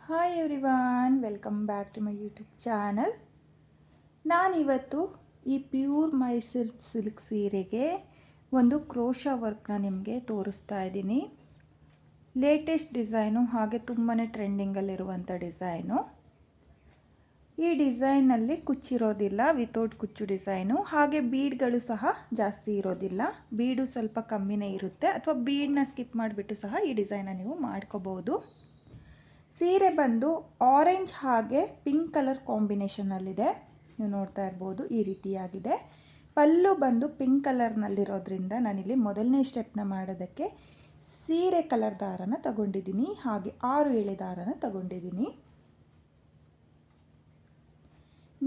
Hi everyone, welcome back to my YouTube channel. ನಾನಿವತ್ತು ಈ pure Mysuru silk ಸೀರೆಗೆ ಒಂದು ಕ್ರೋಶಾ ವರ್ಕ್ನ ನಿಮಗೆ ತೋರಿಸ್ತಾ ಇದ್ದೀನಿ. ಲೇಟೆಸ್ಟ್ ಡಿಸೈನು, ಹಾಗೆ ತುಂಬಾ ಟ್ರೆಂಡಿಂಗಲ್ಲಿರುವಂಥ ಡಿಸೈನು. ಈ ಡಿಸೈನಲ್ಲಿ ಕುಚ್ಚಿರೋದಿಲ್ಲ, ವಿತೌಟ್ ಕುಚ್ಚು ಡಿಸೈನು. ಹಾಗೆ ಬೀಡ್ಗಳು ಸಹ ಜಾಸ್ತಿ ಇರೋದಿಲ್ಲ, ಬೀಡು ಸ್ವಲ್ಪ ಕಮ್ಮಿನೇ ಇರುತ್ತೆ, ಅಥವಾ ಬೀಡನ್ನ ಸ್ಕಿಪ್ ಮಾಡಿಬಿಟ್ಟು ಸಹ ಈ ಡಿಸೈನ ನೀವು ಮಾಡ್ಕೋಬೋದು. ಸೀರೆ ಬಂದು ಆರೆಂಜ್ ಹಾಗೆ ಪಿಂಕ್ ಕಲರ್ ಕಾಂಬಿನೇಷನಲ್ಲಿದೆ. ನೀವು ನೋಡ್ತಾ ಇರ್ಬೋದು, ಈ ರೀತಿಯಾಗಿದೆ. ಪಲ್ಲು ಬಂದು ಪಿಂಕ್ ಕಲರ್ನಲ್ಲಿರೋದ್ರಿಂದ ನಾನಿಲ್ಲಿ ಮೊದಲನೇ ಸ್ಟೆಪ್ನ ಮಾಡೋದಕ್ಕೆ ಸೀರೆ ಕಲರ್ ದಾರನ ತಗೊಂಡಿದ್ದೀನಿ, ಹಾಗೆ 6 ಎಳೆ ದಾರನ ತಗೊಂಡಿದ್ದೀನಿ.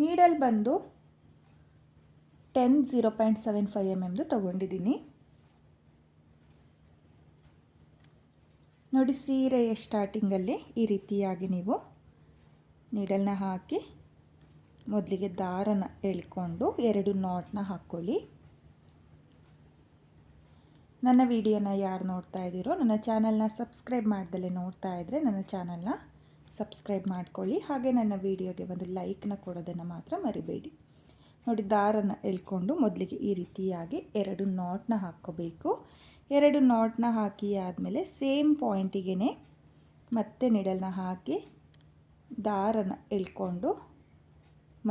ನೀಡಲ್ ಬಂದು 10 0.75 mm ತಗೊಂಡಿದ್ದೀನಿ. ನೋಡಿ, ಸೀರೆಯ ಸ್ಟಾರ್ಟಿಂಗಲ್ಲಿ ಈ ರೀತಿಯಾಗಿ ನೀವು ನೀಡಲ್ನ ಹಾಕಿ ಮೊದಲಿಗೆ ದಾರನ ಎಳ್ಕೊಂಡು 2 ನಾಟ್ನ ಹಾಕ್ಕೊಳ್ಳಿ. ನನ್ನ ವಿಡಿಯೋನ ಯಾರು ನೋಡ್ತಾ ಇದ್ದೀರೋ, ನನ್ನ ಚಾನಲ್ನ ಸಬ್ಸ್ಕ್ರೈಬ್ ಮಾಡ್ದಲೇ ನೋಡ್ತಾ ಇದ್ದರೆ ನನ್ನ ಚಾನಲ್ನ ಸಬ್ಸ್ಕ್ರೈಬ್ ಮಾಡ್ಕೊಳ್ಳಿ. ಹಾಗೆ ನನ್ನ ವಿಡಿಯೋಗೆ ಒಂದು ಲೈಕ್ನ ಕೊಡೋದನ್ನು ಮಾತ್ರ ಮರಿಬೇಡಿ. ನೋಡಿ, ದಾರನ ಎಳ್ಕೊಂಡು ಮೊದಲಿಗೆ ಈ ರೀತಿಯಾಗಿ 2 ನಾಟ್ನ ಹಾಕ್ಕೋಬೇಕು. 2 ನಾಟ್ನ ಹಾಕಿ ಆದಮೇಲೆ ಸೇಮ್ ಪಾಯಿಂಟಿಗೆ ಮತ್ತೆ ನೀಡಲ್ನ ಹಾಕಿ ದಾರನ ಎಳ್ಕೊಂಡು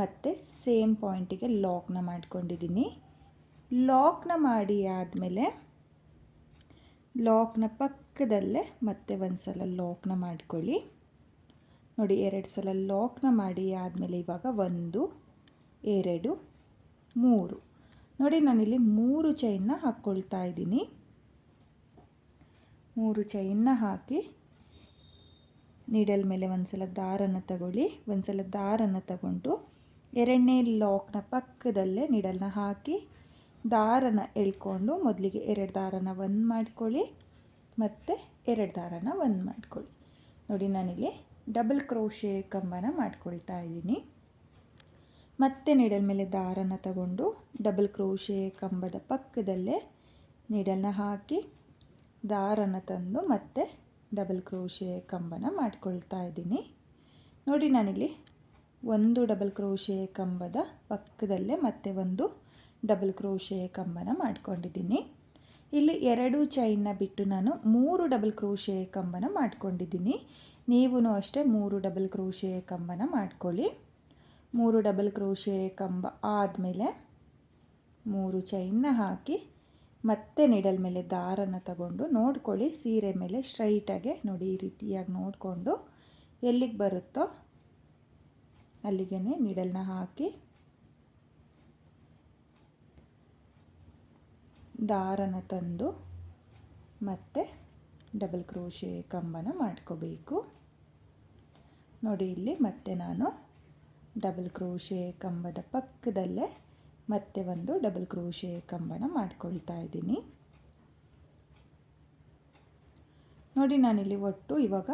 ಮತ್ತೆ ಸೇಮ್ ಪಾಯಿಂಟಿಗೆ ಲಾಕ್ನ ಮಾಡ್ಕೊಂಡಿದ್ದೀನಿ. ಲಾಕ್ನ ಮಾಡಿ ಆದಮೇಲೆ ಲಾಕ್ನ ಪಕ್ಕದಲ್ಲೇ ಮತ್ತೆ ಒಂದು ಸಲ ಲಾಕ್ನ ಮಾಡ್ಕೊಳ್ಳಿ. ನೋಡಿ, 2 ಸಲ ಲಾಕ್ನ ಮಾಡಿ ಆದಮೇಲೆ ಇವಾಗ 1 2 3 ನೋಡಿ, ನಾನಿಲ್ಲಿ 3 ಚೈನ್ನ ಹಾಕ್ಕೊಳ್ತಾ ಇದ್ದೀನಿ. 3 ಚೈನ್ನ ಹಾಕಿ ನೀಡಲ್ ಮೇಲೆ ಒಂದು ಸಲ ದಾರನ ತಗೊಳ್ಳಿ. ಒಂದು ಸಲ ದಾರನ ತಗೊಂಡು 2ನೇ ಲಾಕ್ನ ಪಕ್ಕದಲ್ಲೇ ನೀಡಲ್ನ ಹಾಕಿ ದಾರನ ಎಳ್ಕೊಂಡು ಮೊದಲಿಗೆ 2 ದಾರನ 1 ಮಾಡ್ಕೊಳ್ಳಿ, ಮತ್ತು 2 ದಾರನ 1 ಮಾಡ್ಕೊಳ್ಳಿ. ನೋಡಿ, ನಾನಿಲ್ಲಿ ಡಬಲ್ ಕ್ರೋಶೆ ಕಂಬನ ಮಾಡ್ಕೊಳ್ತಾ ಇದ್ದೀನಿ. ಮತ್ತೆ ನೀಡಲ್ ಮೇಲೆ ದಾರನ ತಗೊಂಡು ಡಬಲ್ ಕ್ರೋಶೆ ಕಂಬದ ಪಕ್ಕದಲ್ಲೇ ನೀಡಲ್ನ ಹಾಕಿ ದಾರನ ತಂದು ಮತ್ತೆ ಡಬಲ್ ಕ್ರೋಶೆ ಕಂಬನ ಮಾಡ್ಕೊಳ್ತಾ ಇದ್ದೀನಿ. ನೋಡಿ, ನಾನಿಲ್ಲಿ 1 ಡಬಲ್ ಕ್ರೋಶೆ ಕಂಬದ ಪಕ್ಕದಲ್ಲೇ ಮತ್ತೆ 1 ಡಬಲ್ ಕ್ರೋಶೆ ಕಂಬನ ಮಾಡ್ಕೊಂಡಿದ್ದೀನಿ. ಇಲ್ಲಿ 2 ಚೈನ್ನ ಬಿಟ್ಟು ನಾನು 3 ಡಬಲ್ ಕ್ರೋಶೆ ಕಂಬನ ಮಾಡ್ಕೊಂಡಿದ್ದೀನಿ. ನೀವೂ ಅಷ್ಟೇ 3 ಡಬಲ್ ಕ್ರೋಶೆ ಕಂಬನ ಮಾಡ್ಕೊಳ್ಳಿ. 3 ಡಬಲ್ ಕ್ರೋಶೆ ಕಂಬ ಆದಮೇಲೆ 3 ಚೈನ್ನ ಹಾಕಿ ಮತ್ತೆ ನೀಡಲ್ ಮೇಲೆ ದಾರನ ತಗೊಂಡು ನೋಡ್ಕೊಳ್ಳಿ, ಸೀರೆ ಮೇಲೆ ಸ್ಟ್ರೈಟಾಗೆ ನೋಡಿ ಈ ರೀತಿಯಾಗಿ ನೋಡಿಕೊಂಡು ಎಲ್ಲಿಗೆ ಬರುತ್ತೋ ಅಲ್ಲಿಗೆ ನೀಡಲ್ನ ಹಾಕಿ ದಾರನ ತಂದು ಮತ್ತೆ ಡಬಲ್ ಕ್ರೋಶೆ ಕಂಬನ ಮಾಡ್ಕೋಬೇಕು. ನೋಡಿ, ಇಲ್ಲಿ ಮತ್ತೆ ನಾನು ಡಬಲ್ ಕ್ರೋಶೆ ಕಂಬದ ಪಕ್ಕದಲ್ಲೇ ಮತ್ತೆ 1 ಡಬಲ್ ಕ್ರೋಶೆ ಕಂಬನ ಮಾಡ್ಕೊಳ್ತಾ ಇದ್ದೀನಿ. ನೋಡಿ, ನಾನಿಲ್ಲಿ ಒಟ್ಟು ಇವಾಗ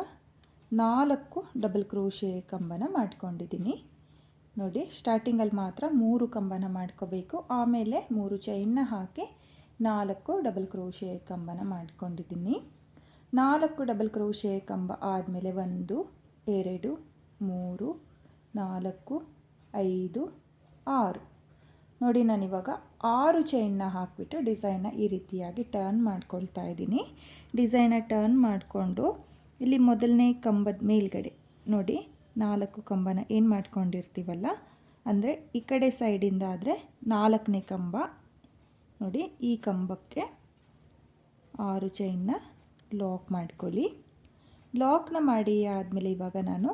4 ಡಬಲ್ ಕ್ರೋಶೆ ಕಂಬನ ಮಾಡ್ಕೊಂಡಿದ್ದೀನಿ. ನೋಡಿ, ಸ್ಟಾರ್ಟಿಂಗಲ್ಲಿ ಮಾತ್ರ 3 ಕಂಬನ ಮಾಡ್ಕೋಬೇಕು, ಆಮೇಲೆ 3 ಚೈನ್ನ ಹಾಕಿ 4 ಡಬಲ್ ಕ್ರೋಶೆ ಕಂಬನ ಮಾಡ್ಕೊಂಡಿದ್ದೀನಿ. 4 ಡಬಲ್ ಕ್ರೋಶೆ ಕಂಬ ಆದಮೇಲೆ 1 2 3 4 5 6 ನೋಡಿ, ನಾನಿವಾಗ 6 ಚೈನ್ನ ಹಾಕಿಬಿಟ್ಟು ಡಿಸೈನ್ನ ಈ ರೀತಿಯಾಗಿ ಟರ್ನ್ ಮಾಡ್ಕೊಳ್ತಾ ಇದ್ದೀನಿ. ಡಿಸೈನ ಟರ್ನ್ ಮಾಡಿಕೊಂಡು ಇಲ್ಲಿ ಮೊದಲನೇ ಕಂಬದ ಮೇಲ್ಗಡೆ ನೋಡಿ 4 ಕಂಬನ ಏನು ಮಾಡ್ಕೊಂಡಿರ್ತೀವಲ್ಲ, ಅಂದರೆ ಈ ಕಡೆ ಸೈಡಿಂದ ಆದರೆ 4ನೇ ಕಂಬ ನೋಡಿ, ಈ ಕಂಬಕ್ಕೆ 6 ಚೈನ್ನ ಲಾಕ್ ಮಾಡ್ಕೊಳ್ಳಿ. ಲಾಕ್ನ ಮಾಡಿ ಆದಮೇಲೆ ಇವಾಗ ನಾನು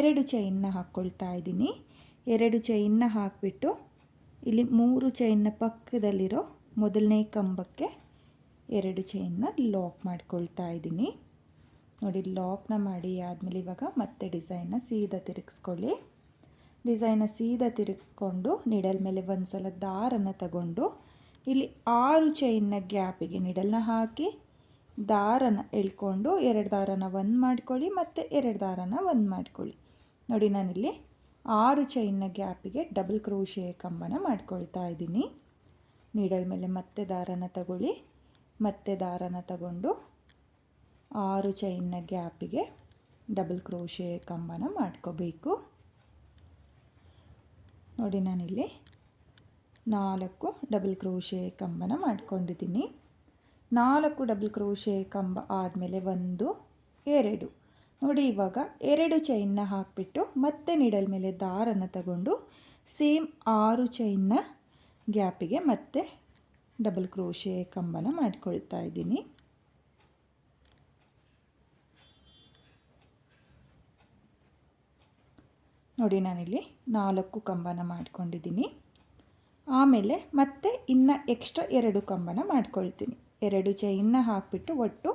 2 ಚೈನ್ನ ಹಾಕ್ಕೊಳ್ತಾ ಇದ್ದೀನಿ. 2 ಚೈನ್ನ ಹಾಕಿಬಿಟ್ಟು ಇಲ್ಲಿ 3 ಚೈನ್ನ ಪಕ್ಕದಲ್ಲಿರೋ ಮೊದಲನೇ ಕಂಬಕ್ಕೆ 2 ಚೈನ್ನ ಲಾಕ್ ಮಾಡ್ಕೊಳ್ತಾ ಇದ್ದೀನಿ. ನೋಡಿ, ಲಾಕ್ನ ಮಾಡಿ ಆದಮೇಲೆ ಇವಾಗ ಮತ್ತೆ ಡಿಸೈನ್ನ ಸೀದಾ ತಿರುಗಿಸ್ಕೊಳ್ಳಿ. ಡಿಸೈನ್ನ ಸೀದಾ ತಿರುಗಿಸ್ಕೊಂಡು ನೀಡಲ್ ಮೇಲೆ ಒಂದು ಸಲ ದಾರನ ತಗೊಂಡು ಇಲ್ಲಿ 6 ಚೈನ್ನ ಗ್ಯಾಪಿಗೆ ನೀಡಲ್ನ ಹಾಕಿ ದಾರನ ಎಳ್ಕೊಂಡು 2 ದಾರನ 1 ಮಾಡ್ಕೊಳ್ಳಿ, ಮತ್ತು 2 ದಾರನ 1 ಮಾಡ್ಕೊಳ್ಳಿ. ನೋಡಿ, ನಾನಿಲ್ಲಿ 6 ಚೈನ್ನ ಗ್ಯಾಪಿಗೆ ಡಬಲ್ ಕ್ರೋಶೆ ಕಂಬನ ಮಾಡ್ಕೊಳ್ತಾ ಇದ್ದೀನಿ. ನೀಡಲ್ ಮೇಲೆ ಮತ್ತೆ ದಾರನ ತಗೊಳ್ಳಿ, ಮತ್ತೆ ದಾರನ ತಗೊಂಡು 6 ಚೈನ್ನ ಗ್ಯಾಪಿಗೆ ಡಬಲ್ ಕ್ರೋಶೆ ಕಂಬನ ಮಾಡ್ಕೋಬೇಕು. ನೋಡಿ ನಾನಿಲ್ಲಿ 4 ಡಬಲ್ ಕ್ರೋಶೆ ಕಂಬನ ಮಾಡ್ಕೊಂಡಿದ್ದೀನಿ. 4 ಡಬಲ್ ಕ್ರೋಶೆ ಕಂಬ ಆದಮೇಲೆ 1 2 ನೋಡಿ, ಇವಾಗ 2 ಚೈನ್ನ ಹಾಕಿಬಿಟ್ಟು ಮತ್ತೆ ನೀಡಲ್ ಮೇಲೆ ದಾರನ ತಗೊಂಡು ಸೇಮ್ 6 ಚೈನ್ನ ಗ್ಯಾಪಿಗೆ ಮತ್ತೆ ಡಬಲ್ ಕ್ರೋಶೆ ಕಂಬನ ಮಾಡ್ಕೊಳ್ತಾ ಇದ್ದೀನಿ. ನೋಡಿ ನಾನಿಲ್ಲಿ 4 ಕಂಬನ ಮಾಡ್ಕೊಂಡಿದ್ದೀನಿ. ಆಮೇಲೆ ಮತ್ತೆ ಇನ್ನು ಎಕ್ಸ್ಟ್ರಾ 2 ಕಂಬನ ಮಾಡ್ಕೊಳ್ತೀನಿ. 2 ಚೈನ್ನ ಹಾಕಿಬಿಟ್ಟು ಒಟ್ಟು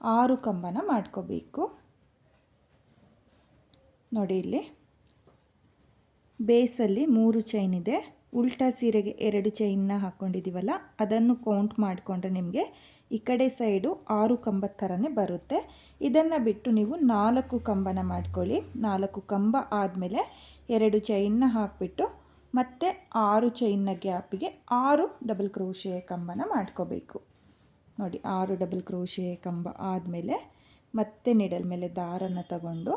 6 ಕಂಬನ ಮಾಡ್ಕೋಬೇಕು. ನೋಡಿ ಇಲ್ಲಿ ಬೇಸಲ್ಲಿ 3 ಚೈನ್ ಇದೆ. ಉಲ್ಟಾ ಸೀರೆಗೆ 2 ಚೈನ್ನ ಹಾಕ್ಕೊಂಡಿದ್ದೀವಲ್ಲ, ಅದನ್ನು ಕೌಂಟ್ ಮಾಡಿಕೊಂಡ್ರೆ ನಿಮಗೆ ಈ ಕಡೆ ಸೈಡು 6 ಕಂಬದ ಥರನೇ ಬರುತ್ತೆ. ಇದನ್ನು ಬಿಟ್ಟು ನೀವು 4 ಕಂಬನ ಮಾಡ್ಕೊಳ್ಳಿ. 4 ಕಂಬ ಆದಮೇಲೆ 2 ಚೈನ್ನ ಹಾಕಿಬಿಟ್ಟು ಮತ್ತೆ 6 ಚೈನ್ನ ಗ್ಯಾಪಿಗೆ 6 ಡಬಲ್ ಕ್ರೋಶೆ ಕಂಬನ ಮಾಡ್ಕೋಬೇಕು. ನೋಡಿ 6 ಡಬಲ್ ಕ್ರೋಶೆ ಕಂಬ ಆದಮೇಲೆ ಮತ್ತೆ ನೀಡಲ್ ಮೇಲೆ ದಾರನ ತಗೊಂಡು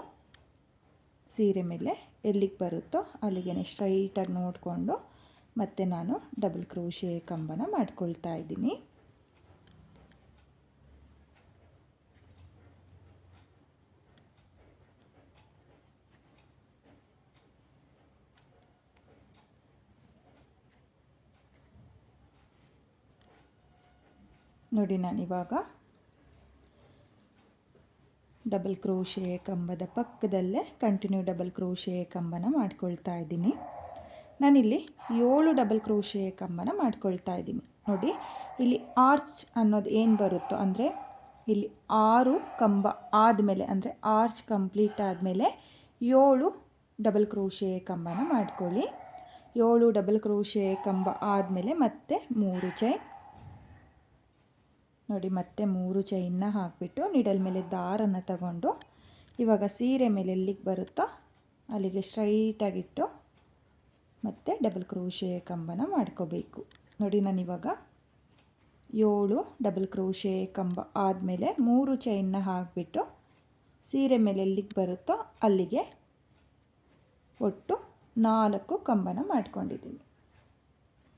ಸೀರೆ ಮೇಲೆ ಎಲ್ಲಿಗೆ ಬರುತ್ತೋ ಅಲ್ಲಿಗೆ ಸ್ಟ್ರೈಟಾಗಿ ನೋಡಿಕೊಂಡು ಮತ್ತೆ ನಾನು ಡಬಲ್ ಕ್ರೋಶೆ ಕಂಬನ ಮಾಡ್ಕೊಳ್ತಾ ಇದ್ದೀನಿ. ನೋಡಿ ನಾನಿವಾಗ ಡಬಲ್ ಕ್ರೋಶೆ ಕಂಬದ ಪಕ್ಕದಲ್ಲೇ ಕಂಟಿನ್ಯೂ ಡಬಲ್ ಕ್ರೋಶೆ ಕಂಬನ ಮಾಡ್ಕೊಳ್ತಾ ಇದ್ದೀನಿ. ನಾನಿಲ್ಲಿ 7 ಡಬಲ್ ಕ್ರೋಶೆ ಕಂಬನ ಮಾಡ್ಕೊಳ್ತಾ ಇದ್ದೀನಿ. ನೋಡಿ ಇಲ್ಲಿ ಆರ್ಚ್ ಅನ್ನೋದು ಏನು ಬರುತ್ತೋ, ಅಂದರೆ ಇಲ್ಲಿ 6 ಕಂಬ ಆದಮೇಲೆ, ಅಂದರೆ ಆರ್ಚ್ ಕಂಪ್ಲೀಟ್ ಆದಮೇಲೆ 7 ಡಬಲ್ ಕ್ರೋಶೆ ಕಂಬನ ಮಾಡ್ಕೊಳ್ಳಿ. 7 ಡಬಲ್ ಕ್ರೋಶೆ ಕಂಬ ಆದಮೇಲೆ ಮತ್ತೆ 3 ಚೈನ್. ನೋಡಿ ಮತ್ತೆ 3 ಚೈನ್ನ ಹಾಕಿಬಿಟ್ಟು ನೀಡಲ್ ಮೇಲೆ ದಾರನ ತಗೊಂಡು ಇವಾಗ ಸೀರೆ ಮೇಲೆ ಎಲ್ಲಿಗೆ ಬರುತ್ತೋ ಅಲ್ಲಿಗೆ ಸ್ಟ್ರೈಟಾಗಿಟ್ಟು ಮತ್ತೆ ಡಬಲ್ ಕ್ರೋಶೆ ಕಂಬನ ಮಾಡ್ಕೋಬೇಕು. ನೋಡಿ ನಾನಿವಾಗ 7 ಡಬಲ್ ಕ್ರೋಶೆ ಕಂಬ ಆದಮೇಲೆ 3 ಚೈನ್ನ ಹಾಕಿಬಿಟ್ಟು ಸೀರೆ ಮೇಲೆ ಎಲ್ಲಿಗೆ ಬರುತ್ತೋ ಅಲ್ಲಿಗೆ ಒಟ್ಟು 4 ಕಂಬನ ಮಾಡ್ಕೊಂಡಿದ್ದೀನಿ.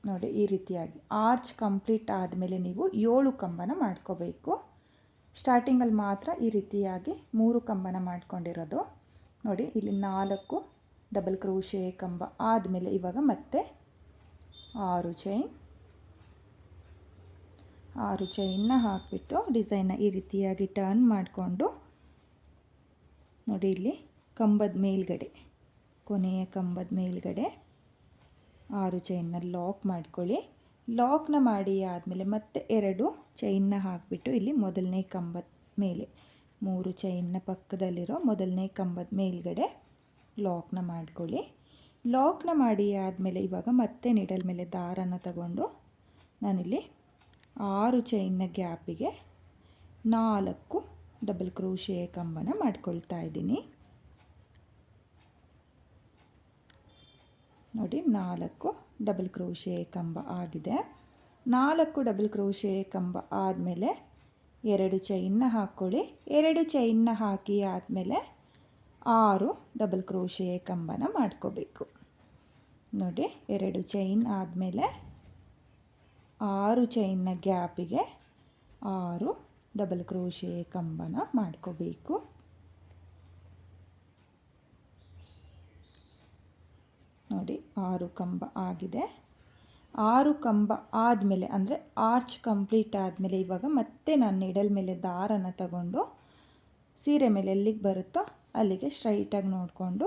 ನೋಡಿ ಈ ರೀತಿಯಾಗಿ ಆರ್ಚ್ ಕಂಪ್ಲೀಟ್ ಆದಮೇಲೆ ನೀವು 7 ಕಂಬನ ಮಾಡ್ಕೋಬೇಕು. ಸ್ಟಾರ್ಟಿಂಗಲ್ಲಿ ಮಾತ್ರ ಈ ರೀತಿಯಾಗಿ 3 ಕಂಬನ ಮಾಡ್ಕೊಂಡಿರೋದು. ನೋಡಿ ಇಲ್ಲಿ 4 ಡಬಲ್ ಕ್ರೋಶೆ ಕಂಬ ಆದಮೇಲೆ ಇವಾಗ ಮತ್ತೆ 6 ಚೈನ್ನ ಹಾಕಿಬಿಟ್ಟು ಡಿಸೈನ್ನ ಈ ರೀತಿಯಾಗಿ ಟರ್ನ್ ಮಾಡಿಕೊಂಡು ನೋಡಿ ಇಲ್ಲಿ ಕಂಬದ ಮೇಲ್ಗಡೆ, ಕೊನೆಯ ಕಂಬದ ಮೇಲ್ಗಡೆ 6 ಚೈನ್ನ ಲಾಕ್ ಮಾಡ್ಕೊಳ್ಳಿ. ಲಾಕ್ನ ಮಾಡಿ ಆದಮೇಲೆ ಮತ್ತೆ 2 ಚೈನ್ನ ಹಾಕಿಬಿಟ್ಟು ಇಲ್ಲಿ ಮೊದಲನೇ ಕಂಬದ ಮೇಲೆ 3 ಚೈನ್ನ ಪಕ್ಕದಲ್ಲಿರೋ ಮೊದಲನೇ ಕಂಬದ ಮೇಲ್ಗಡೆ ಲಾಕ್ನ ಮಾಡ್ಕೊಳ್ಳಿ. ಲಾಕ್ನ ಮಾಡಿ ಆದಮೇಲೆ ಇವಾಗ ಮತ್ತೆ ನೀಡಲ್ ಮೇಲೆ ದಾರನ ತಗೊಂಡು ನಾನಿಲ್ಲಿ 6 ಚೈನ್ನ ಗ್ಯಾಪಿಗೆ 4 ಡಬಲ್ ಕ್ರೋಶೆ ಕಂಬನ ಮಾಡ್ಕೊಳ್ತಾ ಇದ್ದೀನಿ. ನೋಡಿ 4 ಡಬಲ್ ಕ್ರೋಶೆ ಕಂಬ ಆಗಿದೆ. 4 ಡಬಲ್ ಕ್ರೋಶೆ ಕಂಬ ಆದಮೇಲೆ 2 ಚೈನ್ನ ಹಾಕ್ಕೊಳ್ಳಿ. 2 ಚೈನ್ನ ಹಾಕಿ ಆದಮೇಲೆ 6 ಡಬಲ್ ಕ್ರೋಶೆ ಕಂಬನ ಮಾಡ್ಕೋಬೇಕು. ನೋಡಿ 2 ಚೈನ್ ಆದಮೇಲೆ 6 ಚೈನ್ನ ಗ್ಯಾಪಿಗೆ 6 ಡಬಲ್ ಕ್ರೋಶೆ ಕಂಬನ ಮಾಡ್ಕೋಬೇಕು. ನೋಡಿ 6 ಕಂಬ ಆಗಿದೆ. 6 ಕಂಬ ಆದಮೇಲೆ, ಅಂದರೆ ಆರ್ಚ್ ಕಂಪ್ಲೀಟ್ ಆದಮೇಲೆ ಇವಾಗ ಮತ್ತೆ ನಾನು ನೀಡಲ್ ಮೇಲೆ ದಾರನ ತಗೊಂಡು ಸೀರೆ ಮೇಲೆ ಎಲ್ಲಿಗೆ ಬರುತ್ತೋ ಅಲ್ಲಿಗೆ ಸ್ಟ್ರೈಟಾಗಿ ನೋಡಿಕೊಂಡು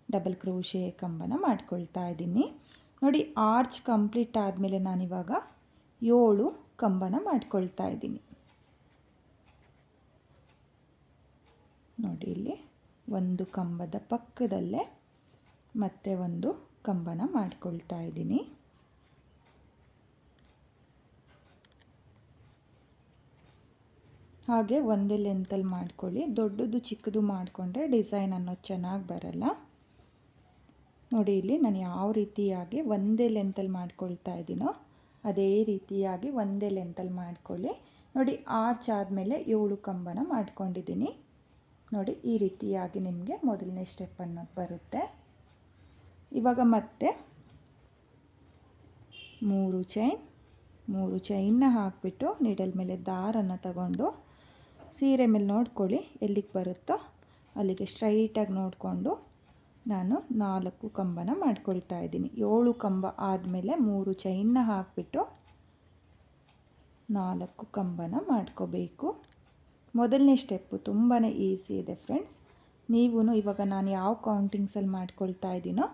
ಡಬಲ್ ಕ್ರೋಶೆ ಕಂಬನ ಮಾಡ್ಕೊಳ್ತಾ ಇದ್ದೀನಿ. ನೋಡಿ ಆರ್ಚ್ ಕಂಪ್ಲೀಟ್ ಆದಮೇಲೆ ನಾನಿವಾಗ 7 ಕಂಬನ ಮಾಡ್ಕೊಳ್ತಾ ಇದ್ದೀನಿ. ನೋಡಿ ಇಲ್ಲಿ ಒಂದು ಕಂಬದ ಪಕ್ಕದಲ್ಲೇ ಮತ್ತೆ ಒಂದು ಕಂಬನ ಮಾಡ್ಕೊಳ್ತಾ ಇದ್ದೀನಿ. ಹಾಗೆ ಒಂದೇ ಲೆಂತಲ್ಲಿ ಮಾಡ್ಕೊಳ್ಳಿ. ದೊಡ್ಡದು ಚಿಕ್ಕದು ಮಾಡಿಕೊಂಡ್ರೆ ಡಿಸೈನ್ ಅನ್ನೋದು ಚೆನ್ನಾಗಿ ಬರಲ್ಲ. ನೋಡಿ ಇಲ್ಲಿ ನಾನು ಯಾವ ರೀತಿಯಾಗಿ ಒಂದೇ ಲೆಂತಲ್ಲಿ ಮಾಡ್ಕೊಳ್ತಾ ಇದ್ದೀನೋ ಅದೇ ರೀತಿಯಾಗಿ ಒಂದೇ ಲೆಂತಲ್ಲಿ ಮಾಡ್ಕೊಳ್ಳಿ. ನೋಡಿ ಆರ್ಚ್ ಆದಮೇಲೆ 7 ಕಂಬನ ಮಾಡ್ಕೊಂಡಿದ್ದೀನಿ. ನೋಡಿ ಈ ರೀತಿಯಾಗಿ ನಿಮಗೆ ಮೊದಲನೇ ಸ್ಟೆಪ್ ಅನ್ನೋದು ಬರುತ್ತೆ. ಇವಾಗ ಮತ್ತೆ 3 ಚೈನ್ನ ಹಾಕಿಬಿಟ್ಟು ನೀಡಲ್ ಮೇಲೆ ದಾರನ ತಗೊಂಡು ಸೀರೆ ಮೇಲೆ ನೋಡ್ಕೊಳ್ಳಿ, ಎಲ್ಲಿಗೆ ಬರುತ್ತೋ ಅಲ್ಲಿಗೆ ಸ್ಟ್ರೈಟಾಗಿ ನೋಡಿಕೊಂಡು ನಾನು 4 ಕಂಬನ ಮಾಡ್ಕೊಳ್ತಾ ಇದ್ದೀನಿ. 7 ಕಂಬ ಆದಮೇಲೆ 3 ಚೈನ್ನ ಹಾಕಿಬಿಟ್ಟು 4 ಕಂಬನ ಮಾಡ್ಕೋಬೇಕು. ಮೊದಲನೇ ಸ್ಟೆಪ್ಪು ತುಂಬಾ ಈಸಿ ಇದೆ ಫ್ರೆಂಡ್ಸ್. ನೀವು ಇವಾಗ ನಾನು ಯಾವ ಕೌಂಟಿಂಗ್ಸಲ್ಲಿ ಮಾಡ್ಕೊಳ್ತಾ ಇದ್ದೀನೋ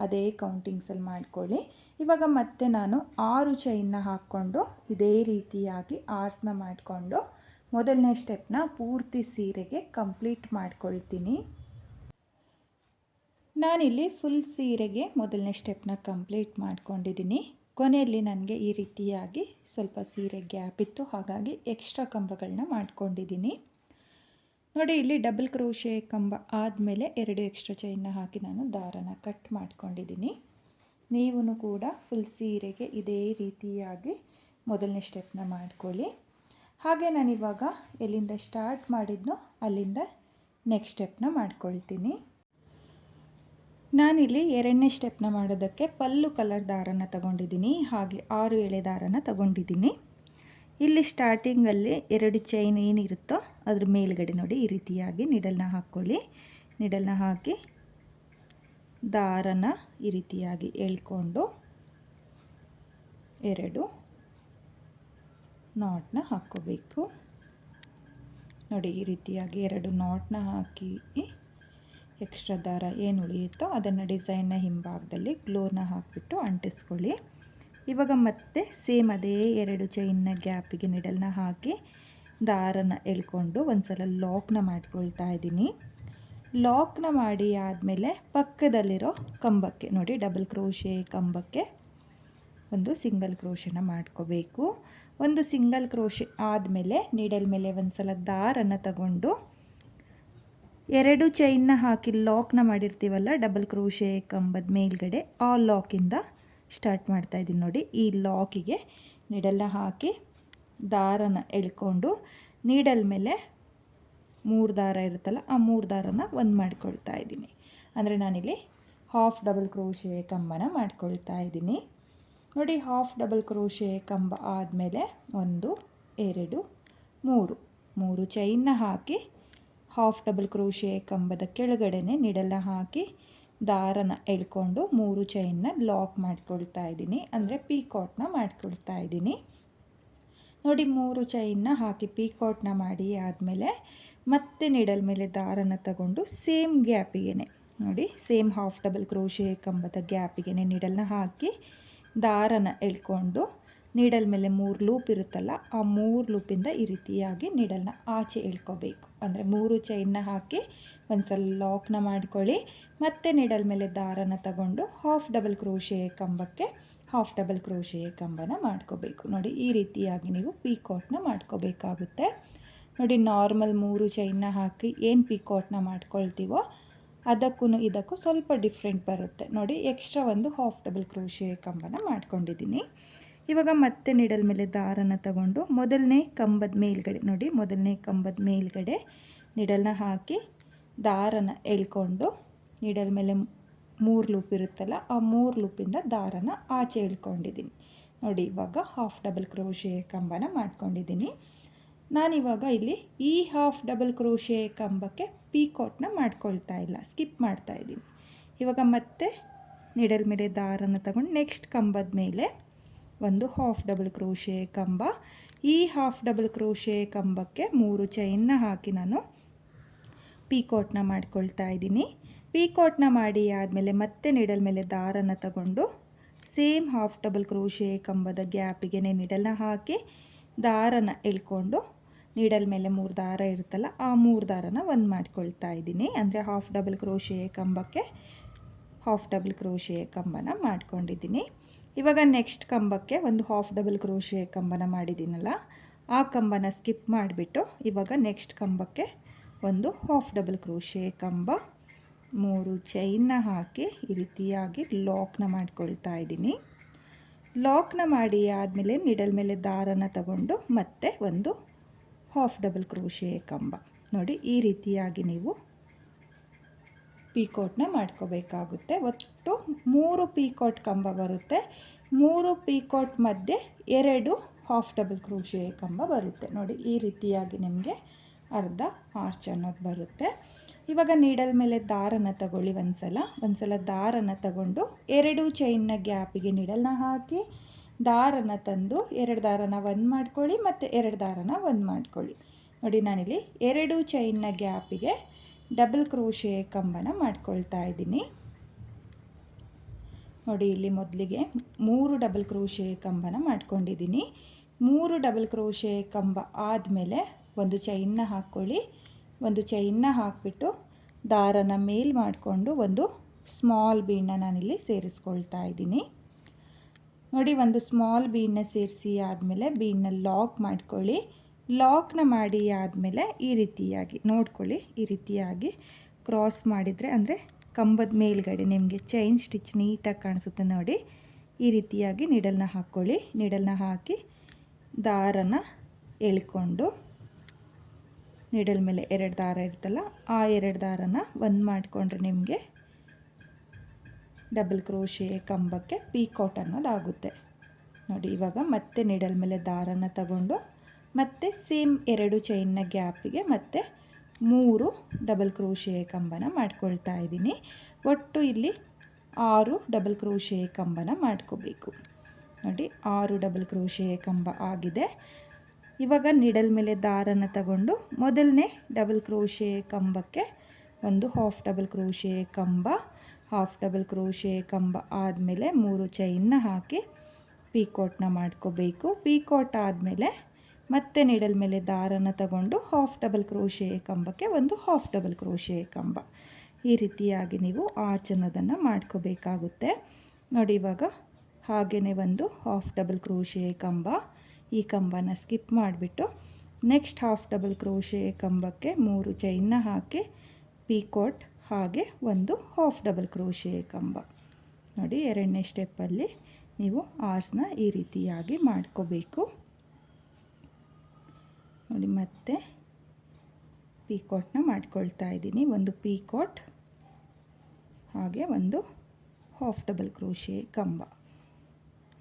ಅದೇ ಕೌಂಟಿಂಗ್ಸಲ್ಲಿ ಮಾಡ್ಕೊಳ್ಳಿ. ಇವಾಗ ಮತ್ತೆ ನಾನು 6 ಚೈನ್ನ ಹಾಕ್ಕೊಂಡು ಇದೇ ರೀತಿಯಾಗಿ ಆರ್ಸ್ನ ಮಾಡಿಕೊಂಡು ಮೊದಲನೇ ಸ್ಟೆಪ್ನ ಪೂರ್ತಿ ಸೀರೆಗೆ ಕಂಪ್ಲೀಟ್ ಮಾಡ್ಕೊಳ್ತೀನಿ. ನಾನಿಲ್ಲಿ ಫುಲ್ ಸೀರೆಗೆ ಮೊದಲನೇ ಸ್ಟೆಪ್ನ ಕಂಪ್ಲೀಟ್ ಮಾಡ್ಕೊಂಡಿದ್ದೀನಿ. ಕೊನೆಯಲ್ಲಿ ನನಗೆ ಈ ರೀತಿಯಾಗಿ ಸ್ವಲ್ಪ ಸೀರೆ ಗ್ಯಾಪ್ ಇತ್ತು, ಹಾಗಾಗಿ ಎಕ್ಸ್ಟ್ರಾ ಕಂಬಗಳನ್ನ ಮಾಡ್ಕೊಂಡಿದ್ದೀನಿ. ನೋಡಿ ಇಲ್ಲಿ ಡಬಲ್ ಕ್ರೋಶೆ ಕಂಬ ಆದಮೇಲೆ 2 ಎಕ್ಸ್ಟ್ರಾ ಚೈನ್ನ ಹಾಕಿ ನಾನು ದಾರನ ಕಟ್ ಮಾಡ್ಕೊಂಡಿದ್ದೀನಿ. ನೀವು ಕೂಡ ಫುಲ್ ಸೀರೆಗೆ ಇದೇ ರೀತಿಯಾಗಿ ಮೊದಲನೇ ಸ್ಟೆಪ್ನ ಮಾಡ್ಕೊಳ್ಳಿ. ಹಾಗೆ ನಾನಿವಾಗ ಎಲ್ಲಿಂದ ಸ್ಟಾರ್ಟ್ ಮಾಡಿದ್ನೋ ಅಲ್ಲಿಂದ ನೆಕ್ಸ್ಟ್ ಸ್ಟೆಪ್ನ ಮಾಡ್ಕೊಳ್ತೀನಿ. ನಾನಿಲ್ಲಿ 2ನೇ ಸ್ಟೆಪ್ನ ಮಾಡೋದಕ್ಕೆ ಪಲ್ಲು ಕಲರ್ ದಾರನ ತಗೊಂಡಿದ್ದೀನಿ, ಹಾಗೆ 6 ಎಳೆ ದಾರನ ತಗೊಂಡಿದ್ದೀನಿ. ಇಲ್ಲಿ ಸ್ಟಾರ್ಟಿಂಗಲ್ಲಿ 2 ಚೈನ್ ಏನಿರುತ್ತೋ ಅದ್ರ ಮೇಲ್ಗಡೆ ನೋಡಿ ಈ ರೀತಿಯಾಗಿ ನಿಡಲ್ನ ಹಾಕ್ಕೊಳ್ಳಿ. ನಿಡಲ್ನ ಹಾಕಿ ದಾರನ ಈ ರೀತಿಯಾಗಿ ಎಳ್ಕೊಂಡು 2 ನಾಟ್ನ ಹಾಕ್ಕೋಬೇಕು. ನೋಡಿ ಈ ರೀತಿಯಾಗಿ 2 ನಾಟ್ನ ಹಾಕಿ ಎಕ್ಸ್ಟ್ರಾ ದಾರ ಏನು ಉಳಿಯುತ್ತೋ ಅದನ್ನು ಡಿಸೈನ್ನ ಹಿಂಭಾಗದಲ್ಲಿ ಗ್ಲೋನ ಹಾಕಿಬಿಟ್ಟು ಅಂಟಿಸ್ಕೊಳ್ಳಿ. ಇವಾಗ ಮತ್ತೆ ಸೇಮ್ ಅದೇ 2 ಚೈನ್ನ ಗ್ಯಾಪಿಗೆ ನಿಡಲ್ನ ಹಾಕಿ ದಾರನ ಎಳ್ಕೊಂಡು ಒಂದ್ಸಲ ಲಾಕ್ನ ಮಾಡ್ಕೊಳ್ತಾ ಇದ್ದೀನಿ. ಲಾಕ್ನ ಮಾಡಿ ಆದಮೇಲೆ ಪಕ್ಕದಲ್ಲಿರೋ ಕಂಬಕ್ಕೆ ನೋಡಿ ಡಬಲ್ ಕ್ರೋಶೆ ಕಂಬಕ್ಕೆ ಒಂದು ಸಿಂಗಲ್ ಕ್ರೋಶೆನ ಮಾಡ್ಕೋಬೇಕು. ಒಂದು ಸಿಂಗಲ್ ಕ್ರೋಶೆ ಆದಮೇಲೆ ನೀಡಲ್ ಮೇಲೆ ಒಂದ್ಸಲ ದಾರನ ತಗೊಂಡು 2 ಚೈನ್ನ ಹಾಕಿ ಲಾಕ್ನ ಮಾಡಿರ್ತೀವಲ್ಲ ಡಬಲ್ ಕ್ರೋಶೆ ಕಂಬದ ಮೇಲ್ಗಡೆ, ಆ ಲಾಕಿಂದ ಸ್ಟಾರ್ಟ್ ಮಾಡ್ತಾ ಇದ್ದೀನಿ. ನೋಡಿ ಈ ಲಾಕಿಗೆ ನೀಡಲ್ನ ಹಾಕಿ ದಾರನ ಎಳ್ಕೊಂಡು ನೀಡಲ್ ಮೇಲೆ 3 ದಾರ ಇರುತ್ತಲ್ಲ ಆ 3 ದಾರನ ಒಂದು ಮಾಡ್ಕೊಳ್ತಾ ಇದ್ದೀನಿ. ಅಂದರೆ ನಾನಿಲ್ಲಿ ಹಾಫ್ ಡಬಲ್ ಕ್ರೋಶೆ ಕಂಬನ ಮಾಡ್ಕೊಳ್ತಾ ಇದ್ದೀನಿ. ನೋಡಿ ಹಾಫ್ ಡಬಲ್ ಕ್ರೋಶೆ ಕಂಬ ಆದಮೇಲೆ 1 2 3 ಚೈನ್ನ ಹಾಕಿ ಹಾಫ್ ಡಬಲ್ ಕ್ರೋಶೆ ಕಂಬದ ಕೆಳಗಡೆನೆ ನೀಡಲ್ನ ಹಾಕಿ ದಾರನ ಎಳ್ಕೊಂಡು 3 ಚೈನ್ನ ಲಾಕ್ ಮಾಡ್ಕೊಳ್ತಾ ಇದ್ದೀನಿ, ಅಂದರೆ ಪೀಕಾಟ್ನ ಮಾಡ್ಕೊಳ್ತಾ ಇದ್ದೀನಿ. ನೋಡಿ 3 ಚೈನ್ನ ಹಾಕಿ ಪೀಕಾಟ್ನ ಮಾಡಿ ಆದಮೇಲೆ ಮತ್ತೆ ನೀಡಲ್ ಮೇಲೆ ದಾರನ ತಗೊಂಡು ಸೇಮ್ ಗ್ಯಾಪಿಗೆ ನೋಡಿ ಸೇಮ್ ಹಾಫ್ ಡಬಲ್ ಕ್ರೋಶೆ ಕಂಬದ ಗ್ಯಾಪಿಗೆ ನೀಡಲ್ನ ಹಾಕಿ ದಾರನ ಎಳ್ಕೊಂಡು ನೀಡಲ್ ಮೇಲೆ 3 ಲೂಪ್ ಇರುತ್ತಲ್ಲ ಆ 3 ಲೂಪಿಂದ ಈ ರೀತಿಯಾಗಿ ನೀಡಲ್ನ ಆಚೆ ಎಳ್ಕೋಬೇಕು. ಅಂದರೆ 3 ಚೈನ್ನ ಹಾಕಿ ಒಂದ್ಸಲ ಲಾಕ್ನ ಮಾಡ್ಕೊಳ್ಳಿ, ಮತ್ತೆ ನೀಡಲ್ ಮೇಲೆ ದಾರನ ತಗೊಂಡು ಹಾಫ್ ಡಬಲ್ ಕ್ರೋಶೆ ಕಂಬಕ್ಕೆ ಹಾಫ್ ಡಬಲ್ ಕ್ರೋಶೆ ಕಂಬನ ಮಾಡ್ಕೋಬೇಕು. ನೋಡಿ ಈ ರೀತಿಯಾಗಿ ನೀವು ಪೀಕಾಟ್ನ ಮಾಡ್ಕೋಬೇಕಾಗುತ್ತೆ. ನೋಡಿ ನಾರ್ಮಲ್ 3 ಚೈನ್ನ ಹಾಕಿ ಏನು ಪೀಕಾಟ್ನ ಮಾಡ್ಕೊಳ್ತೀವೋ ಅದಕ್ಕೂ ಇದಕ್ಕೂ ಸ್ವಲ್ಪ ಡಿಫ್ರೆಂಟ್ ಬರುತ್ತೆ. ನೋಡಿ ಎಕ್ಸ್ಟ್ರಾ ಒಂದು ಹಾಫ್ ಡಬಲ್ ಕ್ರೋಶೆ ಕಂಬನ ಮಾಡ್ಕೊಂಡಿದ್ದೀನಿ. ಇವಾಗ ಮತ್ತೆ ನೀಡಲ್ ಮೇಲೆ ದಾರನ ತಗೊಂಡು ಮೊದಲನೇ ಕಂಬದ ಮೇಲ್ಗಡೆ ನೋಡಿ ಮೊದಲನೇ ಕಂಬದ ಮೇಲ್ಗಡೆ ನೀಡಲ್ನ ಹಾಕಿ ದಾರನ ಎಳ್ಕೊಂಡು ನೀಡಲ್ ಮೇಲೆ 3 ಲೂಪ್ ಇರುತ್ತಲ್ಲ ಆ 3 ಲೂಪಿಂದ ದಾರನ ಆಚೆ ಎಳ್ಕೊಂಡಿದ್ದೀನಿ. ನೋಡಿ ಇವಾಗ ಹಾಫ್ ಡಬಲ್ ಕ್ರೋಶೆ ಕಂಬನ ಮಾಡ್ಕೊಂಡಿದ್ದೀನಿ. ನಾನಿವಾಗ ಇಲ್ಲಿ ಈ ಹಾಫ್ ಡಬಲ್ ಕ್ರೋಶೆ ಕಂಬಕ್ಕೆ ಪೀಕಾಟ್ನ ಮಾಡ್ಕೊಳ್ತಾ ಇಲ್ಲ, ಸ್ಕಿಪ್ ಮಾಡ್ತಾ ಇದ್ದೀನಿ. ಇವಾಗ ಮತ್ತೆ ನೀಡಲ್ ಮೇಲೆ ದಾರನ ತಗೊಂಡು ನೆಕ್ಸ್ಟ್ ಕಂಬದ ಮೇಲೆ ಒಂದು ಹಾಫ್ ಡಬಲ್ ಕ್ರೋಶೆ ಕಂಬ, ಈ ಹಾಫ್ ಡಬಲ್ ಕ್ರೋಶೆ ಕಂಬಕ್ಕೆ 3 ಚೈನ್ನ ಹಾಕಿ ನಾನು ಪೀಕಾಟ್ನ ಮಾಡ್ಕೊಳ್ತಾ ಇದ್ದೀನಿ. ಪೀಕಾಟ್ನ ಮಾಡಿ ಆದಮೇಲೆ ಮತ್ತೆ ನೀಡಲ್ ಮೇಲೆ ದಾರನ ತಗೊಂಡು ಸೇಮ್ ಹಾಫ್ ಡಬಲ್ ಕ್ರೋಶೆ ಕಂಬದ ಗ್ಯಾಪಿಗೆ ನೀಡಲ್ನ ಹಾಕಿ ದಾರನ ಎಳ್ಕೊಂಡು ನೀಡಲ್ ಮೇಲೆ 3 ದಾರ ಇರುತ್ತಲ್ಲ ಆ 3 ದಾರನ ಒಂದು ಮಾಡ್ಕೊಳ್ತಾ ಇದ್ದೀನಿ. ಅಂದರೆ ಹಾಫ್ ಡಬಲ್ ಕ್ರೋಶೆ ಕಂಬಕ್ಕೆ ಹಾಫ್ ಡಬಲ್ ಕ್ರೋಶೆ ಕಂಬನ ಮಾಡ್ಕೊಂಡಿದ್ದೀನಿ. ಇವಾಗ ನೆಕ್ಸ್ಟ್ ಕಂಬಕ್ಕೆ ಒಂದು ಹಾಫ್ ಡಬಲ್ ಕ್ರೋಶೆ ಕಂಬನ ಮಾಡಿದ್ದೀನಲ್ಲ ಆ ಕಂಬನ ಸ್ಕಿಪ್ ಮಾಡಿಬಿಟ್ಟು ಇವಾಗ ನೆಕ್ಸ್ಟ್ ಕಂಬಕ್ಕೆ ಒಂದು ಹಾಫ್ ಡಬಲ್ ಕ್ರೋಶೆ ಕಂಬ 3 ಚೈನ್ನ ಹಾಕಿ ಈ ರೀತಿಯಾಗಿ ಲಾಕ್ನ ಮಾಡ್ಕೊಳ್ತಾ ಇದ್ದೀನಿ. ಲಾಕ್ನ ಮಾಡಿ ಆದಮೇಲೆ ನೀಡಲ್ ಮೇಲೆ ದಾರನ ತಗೊಂಡು ಮತ್ತೆ ಒಂದು ಹಾಫ್ ಡಬಲ್ ಕ್ರೋಶೆ ಕಂಬ ನೋಡಿ ಈ ರೀತಿಯಾಗಿ ನೀವು ಪೀಕೋಟ್ನ ಮಾಡ್ಕೋಬೇಕಾಗುತ್ತೆ. ಒಟ್ಟು 3 ಪೀಕೋಟ್ ಕಂಬ ಬರುತ್ತೆ. 3 ಪೀಕೋಟ್ ಮಧ್ಯೆ 2 ಹಾಫ್ ಡಬಲ್ ಕ್ರೋಶೆ ಕಂಬ ಬರುತ್ತೆ. ನೋಡಿ ಈ ರೀತಿಯಾಗಿ ನಿಮಗೆ ಅರ್ಧ ಆರ್ಚ್ ಅನ್ನೋದು ಬರುತ್ತೆ. ಇವಾಗ ನೀಡಲ್ ಮೇಲೆ ದಾರನ ತಗೊಳ್ಳಿ. ಒಂದ್ಸಲ ದಾರನ ತಗೊಂಡು 2 ಚೈನ್ನ ಗ್ಯಾಪಿಗೆ ನೀಡಲ್ನ ಹಾಕಿ ದಾರನ ತಂದು 2 ದಾರನ ಒಂದು ಮಾಡ್ಕೊಳ್ಳಿ ಮತ್ತು 2 ದಾರನ ಒಂದು ಮಾಡ್ಕೊಳ್ಳಿ. ನೋಡಿ ನಾನಿಲ್ಲಿ 2 ಚೈನ್ನ ಗ್ಯಾಪಿಗೆ ಡಬಲ್ ಕ್ರೋಶೆ ಕಂಬನ ಮಾಡ್ಕೊಳ್ತಾ ಇದ್ದೀನಿ. ನೋಡಿ ಇಲ್ಲಿ ಮೊದಲಿಗೆ 3 ಡಬಲ್ ಕ್ರೋಶೆ ಕಂಬನ ಮಾಡ್ಕೊಂಡಿದ್ದೀನಿ. 3 ಡಬಲ್ ಕ್ರೋಶೆ ಕಂಬ ಆದಮೇಲೆ ಒಂದು ಚೈನ್ನ ಹಾಕ್ಕೊಳ್ಳಿ. ಒಂದು ಚೈನ್ನ ಹಾಕಿಬಿಟ್ಟು ದಾರನ ಮೇಲ್ ಮಾಡಿಕೊಂಡು ಒಂದು ಸ್ಮಾಲ್ ಬೀಡನ್ನ ನಾನಿಲ್ಲಿ ಸೇರಿಸ್ಕೊಳ್ತಾ ಇದ್ದೀನಿ. ನೋಡಿ ಒಂದು ಸ್ಮಾಲ್ ಬೀಡನ್ನ ಸೇರಿಸಿ ಆದಮೇಲೆ ಬೀಡನ್ನ ಲಾಕ್ ಮಾಡ್ಕೊಳ್ಳಿ. ಲಾಕ್ನ ಮಾಡಿ ಆದಮೇಲೆ ಈ ರೀತಿಯಾಗಿ ನೋಡ್ಕೊಳ್ಳಿ. ಈ ರೀತಿಯಾಗಿ ಕ್ರಾಸ್ ಮಾಡಿದರೆ ಅಂದರೆ ಕಂಬದ ಮೇಲ್ಗಡೆ ನಿಮಗೆ ಚೈನ್ ಸ್ಟಿಚ್ ನೀಟಾಗಿ ಕಾಣಿಸುತ್ತೆ. ನೋಡಿ ಈ ರೀತಿಯಾಗಿ ನೀಡಲ್ನ ಹಾಕ್ಕೊಳ್ಳಿ. ನೀಡಲ್ನ ಹಾಕಿ ದಾರನ ಎಳ್ಕೊಂಡು ನೀಡಲ್ ಮೇಲೆ 2 ದಾರ ಇರುತ್ತಲ್ಲ ಆ 2 ದಾರನ ಒಂದು ಮಾಡಿಕೊಂಡ್ರೆ ನಿಮಗೆ ಡಬಲ್ ಕ್ರೋಶೆ ಕಂಬಕ್ಕೆ ಪೀಕೋಟ್ ಅನ್ನೋದಾಗುತ್ತೆ. ನೋಡಿ ಇವಾಗ ಮತ್ತೆ ನೀಡಲ್ ಮೇಲೆ ದಾರನ ತಗೊಂಡು ಮತ್ತೆ ಸೇಮ್ 2 ಚೈನ್ನ ಗ್ಯಾಪಿಗೆ ಮತ್ತೆ 3 ಡಬಲ್ ಕ್ರೋಶೆ ಕಂಬನ ಮಾಡ್ಕೊಳ್ತಾ ಇದ್ದೀನಿ. ಒಟ್ಟು ಇಲ್ಲಿ 6 ಡಬಲ್ ಕ್ರೋಶೆ ಕಂಬನ ಮಾಡ್ಕೋಬೇಕು. ನೋಡಿ 6 ಡಬಲ್ ಕ್ರೋಶೆ ಕಂಬ ಆಗಿದೆ. ಇವಾಗ ನೀಡಲ್ ಮೇಲೆ ದಾರನ ತಗೊಂಡು ಮೊದಲನೇ ಡಬಲ್ ಕ್ರೋಶೆ ಕಂಬಕ್ಕೆ ಒಂದು ಹಾಫ್ ಡಬಲ್ ಕ್ರೋಶೆ ಕಂಬ, ಹಾಫ್ ಡಬಲ್ ಕ್ರೋಶೆ ಕಂಬ ಆದಮೇಲೆ 3 ಚೈನ್ನ ಹಾಕಿ ಪೀಕೋಟ್ನ ಮಾಡ್ಕೋಬೇಕು. ಪೀಕೋಟ್ ಆದಮೇಲೆ ಮತ್ತೆ ನೀಡಲ್ ಮೇಲೆ ದಾರನ ತಗೊಂಡು ಹಾಫ್ ಡಬಲ್ ಕ್ರೋಶೆ ಕಂಬಕ್ಕೆ ಒಂದು ಹಾಫ್ ಡಬಲ್ ಕ್ರೋಶೆ ಕಂಬ. ಈ ರೀತಿಯಾಗಿ ನೀವು ಆರ್ಚ್ ಅನ್ನೋದನ್ನು ಮಾಡ್ಕೋಬೇಕಾಗುತ್ತೆ. ನೋಡಿ ಇವಾಗ ಹಾಗೆಯೇ ಒಂದು ಹಾಫ್ ಡಬಲ್ ಕ್ರೋಶೆ ಕಂಬ, ಈ ಕಂಬನ ಸ್ಕಿಪ್ ಮಾಡಿಬಿಟ್ಟು ನೆಕ್ಸ್ಟ್ ಹಾಫ್ ಡಬಲ್ ಕ್ರೋಶೆ ಕಂಬಕ್ಕೆ 3 ಚೈನ್ನ ಹಾಕಿ ಪೀಕೋಟ್ ಹಾಗೆ ಒಂದು ಹಾಫ್ ಡಬಲ್ ಕ್ರೋಶೆ ಕಂಬ. ನೋಡಿ ಎರಡನೇ ಸ್ಟೆಪ್ಪಲ್ಲಿ ನೀವು ಆರ್ಚ್ನ ಈ ರೀತಿಯಾಗಿ ಮಾಡ್ಕೋಬೇಕು. ನೋಡಿ ಮತ್ತೆ ಪೀಕೋಟ್ನ ಮಾಡ್ಕೊಳ್ತಾ ಇದ್ದೀನಿ. ಒಂದು ಪೀಕೋಟ್ ಹಾಗೆ ಒಂದು ಹಾಫ್ ಡಬಲ್ ಕ್ರೋಶೆ ಕಂಬ.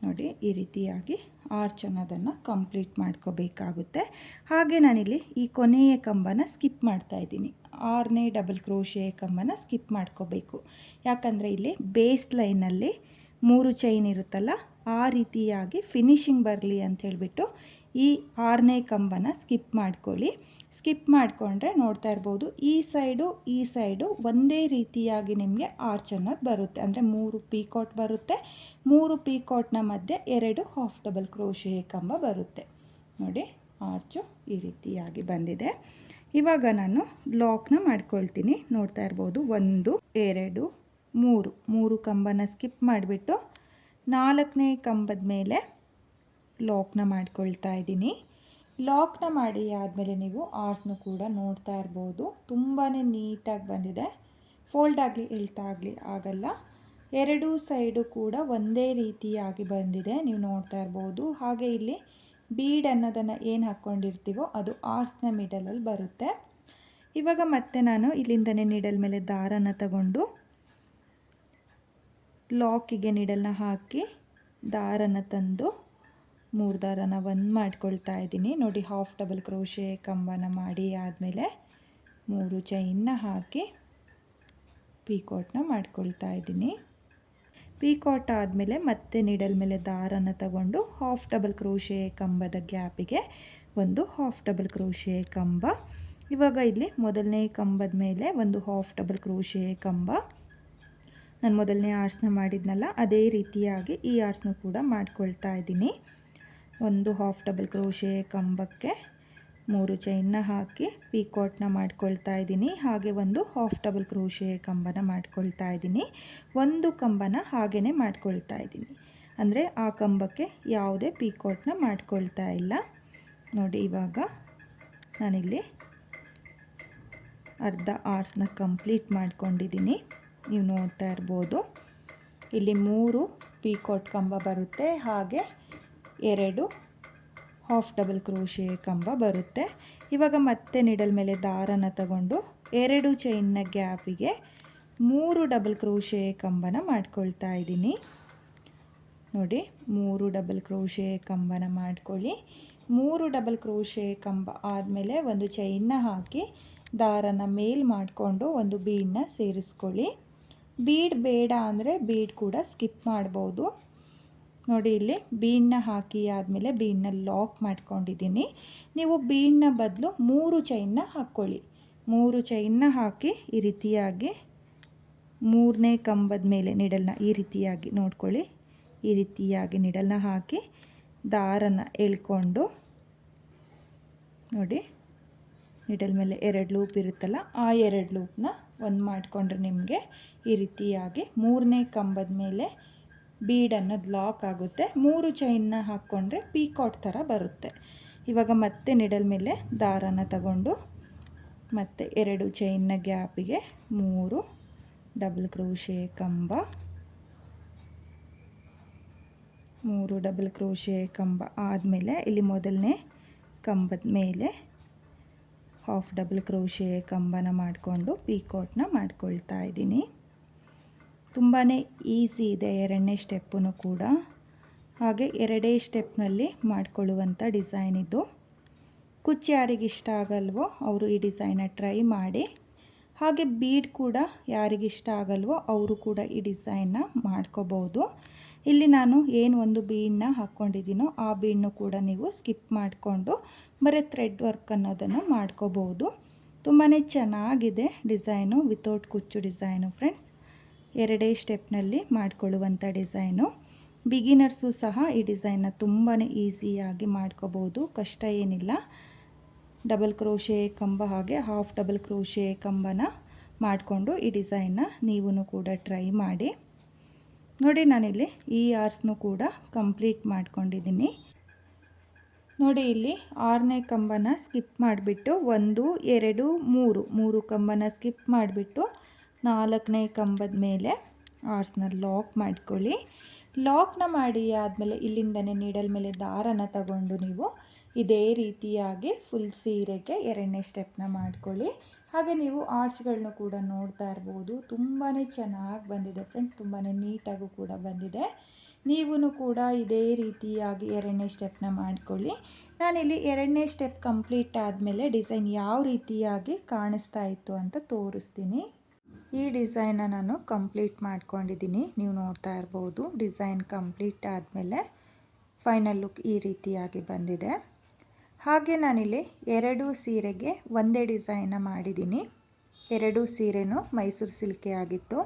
ನೋಡಿ ಈ ರೀತಿಯಾಗಿ ಆರ್ಚ್ ಅನ್ನೋದನ್ನು ಕಂಪ್ಲೀಟ್ ಮಾಡ್ಕೋಬೇಕಾಗುತ್ತೆ. ಹಾಗೆ ನಾನಿಲ್ಲಿ ಈ ಕೊನೆಯ ಕಂಬನ ಸ್ಕಿಪ್ ಮಾಡ್ತಾ ಇದ್ದೀನಿ. 6ನೇ ಡಬಲ್ ಕ್ರೋಶೆ ಕಂಬನ ಸ್ಕಿಪ್ ಮಾಡ್ಕೋಬೇಕು. ಯಾಕಂದರೆ ಇಲ್ಲಿ ಬೇಸ್ ಲೈನಲ್ಲಿ 3 ಚೈನ್ ಇರುತ್ತಲ್ಲ ಆ ರೀತಿಯಾಗಿ ಫಿನಿಶಿಂಗ್ ಬರಲಿ ಅಂತ ಹೇಳಿಬಿಟ್ಟು ಈ 6ನೇ ಕಂಬನ ಸ್ಕಿಪ್ ಮಾಡ್ಕೊಳ್ಳಿ. ಸ್ಕಿಪ್ ಮಾಡಿಕೊಂಡ್ರೆ ನೋಡ್ತಾ ಇರ್ಬೋದು ಈ ಸೈಡು ಒಂದೇ ರೀತಿಯಾಗಿ ನಿಮಗೆ ಆರ್ಚ್ ಅನ್ನೋದು ಬರುತ್ತೆ. ಅಂದರೆ 3 ಪೀಕೋಟ್ ಬರುತ್ತೆ. 3 ಪೀಕೋಟ್ನ ಮಧ್ಯೆ 2 ಹಾಫ್ ಡಬಲ್ ಕ್ರೋಶೆ ಕಂಬ ಬರುತ್ತೆ. ನೋಡಿ ಆರ್ಚು ಈ ರೀತಿಯಾಗಿ ಬಂದಿದೆ. ಇವಾಗ ನಾನು ಲಾಕ್ನ ಮಾಡ್ಕೊಳ್ತೀನಿ. ನೋಡ್ತಾ ಇರ್ಬೋದು 1 2 3 ಕಂಬನ ಸ್ಕಿಪ್ ಮಾಡಿಬಿಟ್ಟು 4ನೇ ಕಂಬದ ಮೇಲೆ ಲಾಕ್ನ ಮಾಡ್ಕೊಳ್ತಾ ಇದ್ದೀನಿ. ಲಾಕ್ನ ಮಾಡಿ ಆದಮೇಲೆ ನೀವು ಆರ್ಚ್ನ ಕೂಡ ನೋಡ್ತಾ ಇರ್ಬೋದು ತುಂಬಾ ನೀಟಾಗಿ ಬಂದಿದೆ. ಫೋಲ್ಡ್ ಆಗಲಿ ಎಳ್ತಾ ಆಗಲ್ಲ. 2 ಸೈಡು ಕೂಡ ಒಂದೇ ರೀತಿಯಾಗಿ ಬಂದಿದೆ, ನೀವು ನೋಡ್ತಾ ಇರ್ಬೋದು. ಹಾಗೆ ಇಲ್ಲಿ ಬೀಡ್ ಅನ್ನೋದನ್ನು ಏನು ಹಾಕ್ಕೊಂಡಿರ್ತೀವೋ ಅದು ಆರ್ಚ್ನ ಮಿಡಲಲ್ಲಿ ಬರುತ್ತೆ. ಇವಾಗ ಮತ್ತೆ ನಾನು ಇಲ್ಲಿಂದನೇ ನೀಡಲ್ ಮೇಲೆ ದಾರನ ತಗೊಂಡು ಲಾಕಿಗೆ ನೀಡಲ್ನ ಹಾಕಿ ದಾರನ ತಂದು 3 ದಾರನ ಒಂದು ಮಾಡ್ಕೊಳ್ತಾ ಇದ್ದೀನಿ. ನೋಡಿ ಹಾಫ್ ಡಬಲ್ ಕ್ರೋಶೆ ಕಂಬನ ಮಾಡಿ ಆದಮೇಲೆ 3 ಚೈನ್ನ ಹಾಕಿ ಪೀಕೋಟ್ನ ಮಾಡ್ಕೊಳ್ತಾ ಇದ್ದೀನಿ. ಪೀಕೋಟ್ ಆದಮೇಲೆ ಮತ್ತೆ ನೀಡಲ್ ಮೇಲೆ ದಾರನ ತಗೊಂಡು ಹಾಫ್ ಡಬಲ್ ಕ್ರೋಶೆ ಕಂಬದ ಗ್ಯಾಪಿಗೆ ಒಂದು ಹಾಫ್ ಡಬಲ್ ಕ್ರೋಶೆ ಕಂಬ. ಇವಾಗ ಇಲ್ಲಿ ಮೊದಲನೇ ಕಂಬದ ಮೇಲೆ ಒಂದು ಹಾಫ್ ಡಬಲ್ ಕ್ರೋಶೆ ಕಂಬ. ನಾನು ಮೊದಲನೇ ಆರ್ಚ್ನ ಮಾಡಿದ್ನಲ್ಲ ಅದೇ ರೀತಿಯಾಗಿ ಈ ಆರ್ಚ್ನ ಕೂಡ ಮಾಡ್ಕೊಳ್ತಾ ಇದ್ದೀನಿ. ಒಂದು ಹಾಫ್ ಡಬಲ್ ಕ್ರೋಶೆ ಕಂಬಕ್ಕೆ 3 ಚೈನ್ನ ಹಾಕಿ ಪೀಕೋಟ್ನ ಮಾಡ್ಕೊಳ್ತಾ ಇದ್ದೀನಿ. ಹಾಗೆ ಒಂದು ಹಾಫ್ ಡಬಲ್ ಕ್ರೋಶೆ ಕಂಬನ ಮಾಡ್ಕೊಳ್ತಾ ಇದ್ದೀನಿ. ಒಂದು ಕಂಬನ ಹಾಗೇ ಮಾಡ್ಕೊಳ್ತಾ ಇದ್ದೀನಿ. ಅಂದರೆ ಆ ಕಂಬಕ್ಕೆ ಯಾವುದೇ ಪೀಕೋಟ್ನ ಮಾಡ್ಕೊಳ್ತಾ ಇಲ್ಲ. ನೋಡಿ ಇವಾಗ ನಾನಿಲ್ಲಿ ಅರ್ಧ ಆರ್ಚ್ನ ಕಂಪ್ಲೀಟ್ ಮಾಡ್ಕೊಂಡಿದ್ದೀನಿ. ನೀವು ನೋಡ್ತಾ ಇರ್ಬೋದು ಇಲ್ಲಿ 3 ಪೀಕೋಟ್ ಕಂಬ ಬರುತ್ತೆ. ಹಾಗೆ 2 ಹಾಫ್ ಡಬಲ್ ಕ್ರೋಶೆ ಕಂಬ ಬರುತ್ತೆ. ಇವಾಗ ಮತ್ತೆ ನೀಡಲ್ ಮೇಲೆ ದಾರನ ತಗೊಂಡು 2 ಚೈನ್ನ ಗ್ಯಾಪಿಗೆ 3 ಡಬಲ್ ಕ್ರೋಶೆ ಕಂಬನ ಮಾಡ್ಕೊಳ್ತಾ ಇದ್ದೀನಿ. ನೋಡಿ 3 ಡಬಲ್ ಕ್ರೋಶೆ ಕಂಬನ ಮಾಡ್ಕೊಳ್ಳಿ. 3 ಡಬಲ್ ಕ್ರೋಶೆ ಕಂಬ ಆದಮೇಲೆ ಒಂದು ಚೈನ್ನ ಹಾಕಿ ದಾರನ ಮೇಲ್ ಮಾಡಿಕೊಂಡು ಒಂದು ಬೀಡನ್ನ ಸೇರಿಸ್ಕೊಳ್ಳಿ. ಬೀಡ್ ಬೇಡ ಅಂದರೆ ಬೀಡ್ ಕೂಡ ಸ್ಕಿಪ್ ಮಾಡ್ಬೋದು. ನೋಡಿ ಇಲ್ಲಿ ಬೀಡನ್ನ ಹಾಕಿ ಆದಮೇಲೆ ಬೀಡನ್ನ ಲಾಕ್ ಮಾಡ್ಕೊಂಡಿದ್ದೀನಿ. ನೀವು ಬೀಡನ್ನ ಬದಲು 3 ಚೈನ್ನ ಹಾಕ್ಕೊಳ್ಳಿ. 3 ಚೈನ್ನ ಹಾಕಿ ಈ ರೀತಿಯಾಗಿ 3ನೇ ಕಂಬದ ಮೇಲೆ ನಿಡಲ್ನ ಈ ರೀತಿಯಾಗಿ ನೋಡ್ಕೊಳ್ಳಿ. ಈ ರೀತಿಯಾಗಿ ನಿಡಲ್ನ ಹಾಕಿ ದಾರನ ಎಳ್ಕೊಂಡು ನೋಡಿ ನಿಡಲ್ ಮೇಲೆ 2 ಲೂಪ್ ಇರುತ್ತಲ್ಲ, ಆ 2 ಲೂಪ್ನ ಒಂದು ಮಾಡಿಕೊಂಡ್ರೆ ನಿಮಗೆ ಈ ರೀತಿಯಾಗಿ 3ನೇ ಕಂಬದ ಮೇಲೆ ಬೀಡ್ ಅನ್ನೋದು ಲಾಕ್ ಆಗುತ್ತೆ. 3 ಚೈನ್ನ ಹಾಕ್ಕೊಂಡ್ರೆ ಪೀಕಾಟ್ ಥರ ಬರುತ್ತೆ. ಇವಾಗ ಮತ್ತೆ ನಿಡಲ್ ಮೇಲೆ ದಾರನ ತಗೊಂಡು ಮತ್ತೆ 2 ಚೈನ್ನ ಗ್ಯಾಪಿಗೆ 3 ಡಬಲ್ ಕ್ರೋಶೆ ಕಂಬ, 3 ಡಬಲ್ ಕ್ರೋಶೆ ಕಂಬ ಆದಮೇಲೆ ಇಲ್ಲಿ ಮೊದಲನೇ ಕಂಬದ ಮೇಲೆ ಹಾಫ್ ಡಬಲ್ ಕ್ರೋಶೆ ಕಂಬನ ಮಾಡಿಕೊಂಡು ಪೀಕಾಟ್ನ ಮಾಡ್ಕೊಳ್ತಾ ಇದ್ದೀನಿ. ತುಂಬಾ ಈಸಿ ಇದೆ 2ನೇ ಸ್ಟೆಪ್ಪೂ ಕೂಡ. ಹಾಗೆ 2 ಸ್ಟೆಪ್ನಲ್ಲಿ ಮಾಡಿಕೊಳ್ಳುವಂಥ ಡಿಸೈನ್ ಇದು. ಕುಚ್ಚು ಯಾರಿಗಿಷ್ಟ ಆಗಲ್ವೋ ಅವರು ಈ ಡಿಸೈನ ಟ್ರೈ ಮಾಡಿ. ಹಾಗೆ ಬೀಡ್ ಕೂಡ ಯಾರಿಗಿಷ್ಟ ಆಗಲ್ವೋ ಅವರು ಕೂಡ ಈ ಡಿಸೈನ್ನ ಮಾಡ್ಕೋಬೋದು. ಇಲ್ಲಿ ನಾನು ಏನು ಒಂದು ಬೀಡನ್ನ ಹಾಕ್ಕೊಂಡಿದ್ದೀನೋ ಆ ಬೀಡನ್ನು ಕೂಡ ನೀವು ಸ್ಕಿಪ್ ಮಾಡಿಕೊಂಡು ಬರೀ ಥ್ರೆಡ್ ವರ್ಕ್ ಅನ್ನೋದನ್ನು ಮಾಡ್ಕೋಬೋದು. ತುಂಬಾ ಚೆನ್ನಾಗಿದೆ ಡಿಸೈನು, ವಿತೌಟ್ ಕುಚ್ಚು ಡಿಸೈನು ಫ್ರೆಂಡ್ಸ್. 2 ಸ್ಟೆಪ್ನಲ್ಲಿ ಮಾಡಿಕೊಳ್ಳುವಂಥ ಡಿಸೈನು. ಬಿಗಿನರ್ಸು ಸಹ ಈ ಡಿಸೈನ್ನ ತುಂಬಾ ಈಸಿಯಾಗಿ ಮಾಡ್ಕೋಬೋದು, ಕಷ್ಟ ಏನಿಲ್ಲ. ಡಬಲ್ ಕ್ರೋಶೆ ಕಂಬ ಹಾಗೆ ಹಾಫ್ ಡಬಲ್ ಕ್ರೋಶೆ ಕಂಬನ ಮಾಡಿಕೊಂಡು ಈ ಡಿಸೈನ್ನ ನೀವು ಕೂಡ ಟ್ರೈ ಮಾಡಿ. ನೋಡಿ ನಾನಿಲ್ಲಿ ಈ ಆರ್ಸ್ನು ಕೂಡ ಕಂಪ್ಲೀಟ್ ಮಾಡ್ಕೊಂಡಿದ್ದೀನಿ. ನೋಡಿ ಇಲ್ಲಿ 6ನೇ ಕಂಬನ ಸ್ಕಿಪ್ ಮಾಡಿಬಿಟ್ಟು 1 2 3 ಕಂಬನ ಸ್ಕಿಪ್ ಮಾಡಿಬಿಟ್ಟು 4ನೇ ಕಂಬದ ಮೇಲೆ ಆರ್ಸ್ನ ಲಾಕ್ ಮಾಡ್ಕೊಳ್ಳಿ. ಲಾಕ್ನ ಮಾಡಿ ಆದಮೇಲೆ ಇಲ್ಲಿಂದನೇ ನೀಡಲ್ ಮೇಲೆ ದಾರನ ತಗೊಂಡು ನೀವು ಇದೇ ರೀತಿಯಾಗಿ ಫುಲ್ ಸೀರೆಗೆ 2ನೇ ಸ್ಟೆಪ್ನ ಮಾಡ್ಕೊಳ್ಳಿ. ಹಾಗೆ ನೀವು ಆರ್ಚ್ಗಳನ್ನು ಕೂಡ ನೋಡ್ತಾ ಇರ್ಬೋದು, ತುಂಬಾ ಚೆನ್ನಾಗಿ ಬಂದಿದೆ ಫ್ರೆಂಡ್ಸ್, ತುಂಬಾ ನೀಟಾಗೂ ಕೂಡ ಬಂದಿದೆ. ನೀವೂ ಕೂಡ ಇದೇ ರೀತಿಯಾಗಿ 2ನೇ ಸ್ಟೆಪ್ನ ಮಾಡ್ಕೊಳ್ಳಿ. ನಾನಿಲ್ಲಿ 2ನೇ ಸ್ಟೆಪ್ ಕಂಪ್ಲೀಟ್ ಆದಮೇಲೆ ಡಿಸೈನ್ ಯಾವ ರೀತಿಯಾಗಿ ಕಾಣಿಸ್ತಾ ಇತ್ತು ಅಂತ ತೋರಿಸ್ತೀನಿ. ಈ ಡಿಸೈನ್ನ ನಾನು ಕಂಪ್ಲೀಟ್ ಮಾಡ್ಕೊಂಡಿದ್ದೀನಿ, ನೀವು ನೋಡ್ತಾ ಇರ್ಬೋದು. ಡಿಸೈನ್ ಕಂಪ್ಲೀಟ್ ಆದಮೇಲೆ ಫೈನಲ್ ಲುಕ್ ಈ ರೀತಿಯಾಗಿ ಬಂದಿದೆ. ಹಾಗೆ ನಾನಿಲ್ಲಿ 2 ಸೀರೆಗೆ ಒಂದೇ ಡಿಸೈನ್ನ ಮಾಡಿದ್ದೀನಿ. 2 ಸೀರೆನೂ ಮೈಸೂರು ಸಿಲ್ಕೆ ಆಗಿತ್ತು.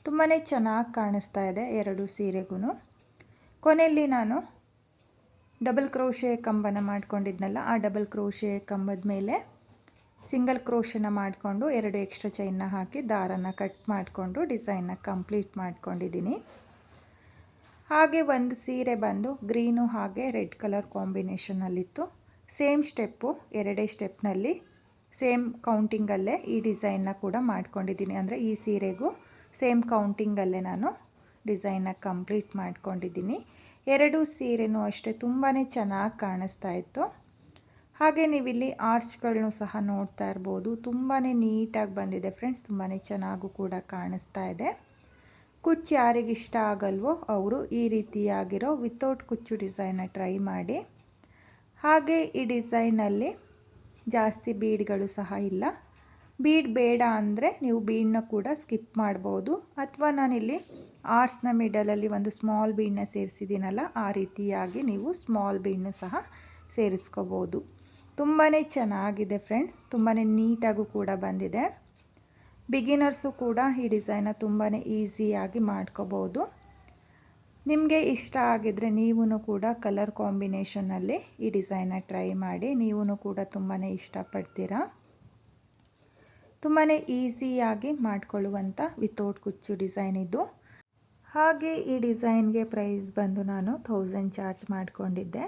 ತುಂಬಾ ಚೆನ್ನಾಗಿ ಕಾಣಿಸ್ತಾ ಇದೆ 2 ಸೀರೆಗೂ. ಕೊನೆಯಲ್ಲಿ ನಾನು ಡಬಲ್ ಕ್ರೋಶೆ ಕಂಬನ ಮಾಡ್ಕೊಂಡಿದ್ನಲ್ಲ, ಆ ಡಬಲ್ ಕ್ರೋಶೆ ಕಂಬದ ಮೇಲೆ ಸಿಂಗಲ್ ಕ್ರೋಶನ ಮಾಡಿಕೊಂಡು 2 ಎಕ್ಸ್ಟ್ರಾ ಚೈನ್ನ ಹಾಕಿ ದಾರನ ಕಟ್ ಮಾಡಿಕೊಂಡು ಡಿಸೈನ್ನ ಕಂಪ್ಲೀಟ್ ಮಾಡ್ಕೊಂಡಿದ್ದೀನಿ. ಹಾಗೆ ಒಂದು ಸೀರೆ ಬಂದು ಗ್ರೀನು ಹಾಗೆ ರೆಡ್ ಕಲರ್ ಕಾಂಬಿನೇಷನಲ್ಲಿತ್ತು. ಸೇಮ್ ಸ್ಟೆಪ್ಪು 2 ಸ್ಟೆಪ್ನಲ್ಲಿ ಸೇಮ್ ಕೌಂಟಿಂಗಲ್ಲೇ ಈ ಡಿಸೈನ್ನ ಕೂಡ ಮಾಡ್ಕೊಂಡಿದ್ದೀನಿ. ಅಂದರೆ ಈ ಸೀರೆಗೂ ಸೇಮ್ ಕೌಂಟಿಂಗಲ್ಲೇ ನಾನು ಡಿಸೈನ್ನ ಕಂಪ್ಲೀಟ್ ಮಾಡ್ಕೊಂಡಿದ್ದೀನಿ. 2 ಸೀರೆನೂ ಅಷ್ಟೇ ತುಂಬಾ ಚೆನ್ನಾಗಿ ಕಾಣಿಸ್ತಾ ಇತ್ತು. ಹಾಗೆ ನೀವಿಲ್ಲಿ ಆರ್ಚ್ಗಳನ್ನು ಸಹ ನೋಡ್ತಾ ಇರ್ಬೋದು, ತುಂಬಾ ನೀಟಾಗಿ ಬಂದಿದೆ ಫ್ರೆಂಡ್ಸ್, ತುಂಬಾ ಚೆನ್ನಾಗೂ ಕೂಡ ಕಾಣಿಸ್ತಾ ಇದೆ. ಕುಚ್ಚು ಯಾರಿಗಿಷ್ಟ ಆಗಲ್ವೋ ಅವರು ಈ ರೀತಿಯಾಗಿರೋ ವಿತೌಟ್ ಕುಚ್ಚು ಡಿಸೈನ್ನ ಟ್ರೈ ಮಾಡಿ. ಹಾಗೆ ಈ ಡಿಸೈನಲ್ಲಿ ಜಾಸ್ತಿ ಬೀಡ್ಗಳು ಸಹ ಇಲ್ಲ. ಬೀಡ್ ಬೇಡ ಅಂದರೆ ನೀವು ಬೀಡನ್ನ ಕೂಡ ಸ್ಕಿಪ್ ಮಾಡ್ಬೋದು, ಅಥವಾ ನಾನಿಲ್ಲಿ ಆರ್ಟ್ಸ್ನ ಮಿಡಲಲ್ಲಿ ಒಂದು ಸ್ಮಾಲ್ ಬೀಡನ್ನ ಸೇರಿಸಿದ್ದೀನಲ್ಲ, ಆ ರೀತಿಯಾಗಿ ನೀವು ಸ್ಮಾಲ್ ಬೀಡನ್ನು ಸಹ ಸೇರಿಸ್ಕೋಬೋದು. ತುಂಬಾ ಚೆನ್ನಾಗಿದೆ ಫ್ರೆಂಡ್ಸ್, ತುಂಬಾ ನೀಟಾಗೂ ಕೂಡ ಬಂದಿದೆ. ಬಿಗಿನರ್ಸು ಕೂಡ ಈ ಡಿಸೈನ್ನ ತುಂಬಾ ಈಸಿಯಾಗಿ ಮಾಡ್ಕೋಬೋದು. ನಿಮಗೆ ಇಷ್ಟ ಆಗಿದ್ದರೆ ನೀವೂ ಕೂಡ ಕಲರ್ ಕಾಂಬಿನೇಷನ್ನಲ್ಲಿ ಈ ಡಿಸೈನ್ನ ಟ್ರೈ ಮಾಡಿ, ನೀವೂ ಕೂಡ ತುಂಬಾ ಇಷ್ಟಪಡ್ತೀರಾ. ತುಂಬಾ ಈಸಿಯಾಗಿ ಮಾಡಿಕೊಳ್ಳುವಂಥ ವಿತೌಟ್ ಕುಚ್ಚು ಡಿಸೈನ್ ಇದು. ಹಾಗೆ ಈ ಡಿಸೈನ್ಗೆ ಪ್ರೈಸ್ ಬಂದು ನಾನು 1000 ಚಾರ್ಜ್ ಮಾಡಿಕೊಂಡಿದ್ದೆ.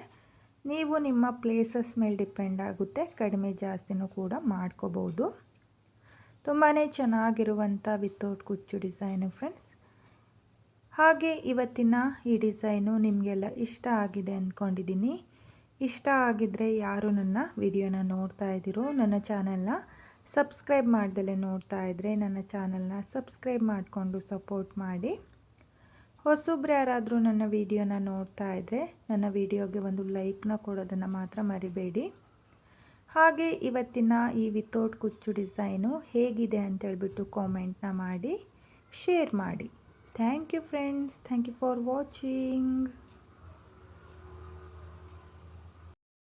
ನೀವು ನಿಮ್ಮ ಪ್ಲೇಸಸ್ ಮೇಲೆ ಡಿಪೆಂಡ್ ಆಗುತ್ತೆ, ಕಡಿಮೆ ಜಾಸ್ತಿನೂ ಕೂಡ ಮಾಡ್ಕೋಬೋದು. ತುಂಬಾ ಚೆನ್ನಾಗಿರುವಂಥ ವಿತೌಟ್ ಕುಚ್ಚು ಡಿಸೈನು ಫ್ರೆಂಡ್ಸ್. ಹಾಗೆ ಇವತ್ತಿನ ಈ ಡಿಸೈನು ನಿಮಗೆಲ್ಲ ಇಷ್ಟ ಆಗಿದೆ ಅಂದ್ಕೊಂಡಿದ್ದೀನಿ. ಇಷ್ಟ ಆಗಿದ್ದರೆ ಯಾರು ನನ್ನ ವಿಡಿಯೋನ ನೋಡ್ತಾ ಇದ್ದೀರೋ ನನ್ನ ಚಾನಲ್ನ ಸಬ್ಸ್ಕ್ರೈಬ್ ಮಾಡ್ದಲೇ ನೋಡ್ತಾ ಇದ್ದರೆ ನನ್ನ ಚಾನಲ್ನ ಸಬ್ಸ್ಕ್ರೈಬ್ ಮಾಡಿಕೊಂಡು ಸಪೋರ್ಟ್ ಮಾಡಿ. ಹೊಸಬ್ರು ಯಾರಾದರೂ ನನ್ನ ವಿಡಿಯೋನ ನೋಡ್ತಾ ಇದ್ದರೆ ನನ್ನ ವಿಡಿಯೋಗೆ ಒಂದು ಲೈಕ್ನ ಕೊಡೋದನ್ನು ಮಾತ್ರ ಮರಿಬೇಡಿ. ಹಾಗೆ ಇವತ್ತಿನ ಈ ವಿತೌಟ್ ಕುಚ್ಚು ಡಿಸೈನು ಹೇಗಿದೆ ಅಂತೇಳ್ಬಿಟ್ಟು ಕಾಮೆಂಟ್ನ ಮಾಡಿ ಶೇರ್ ಮಾಡಿ. Thank you friends, thank you for watching.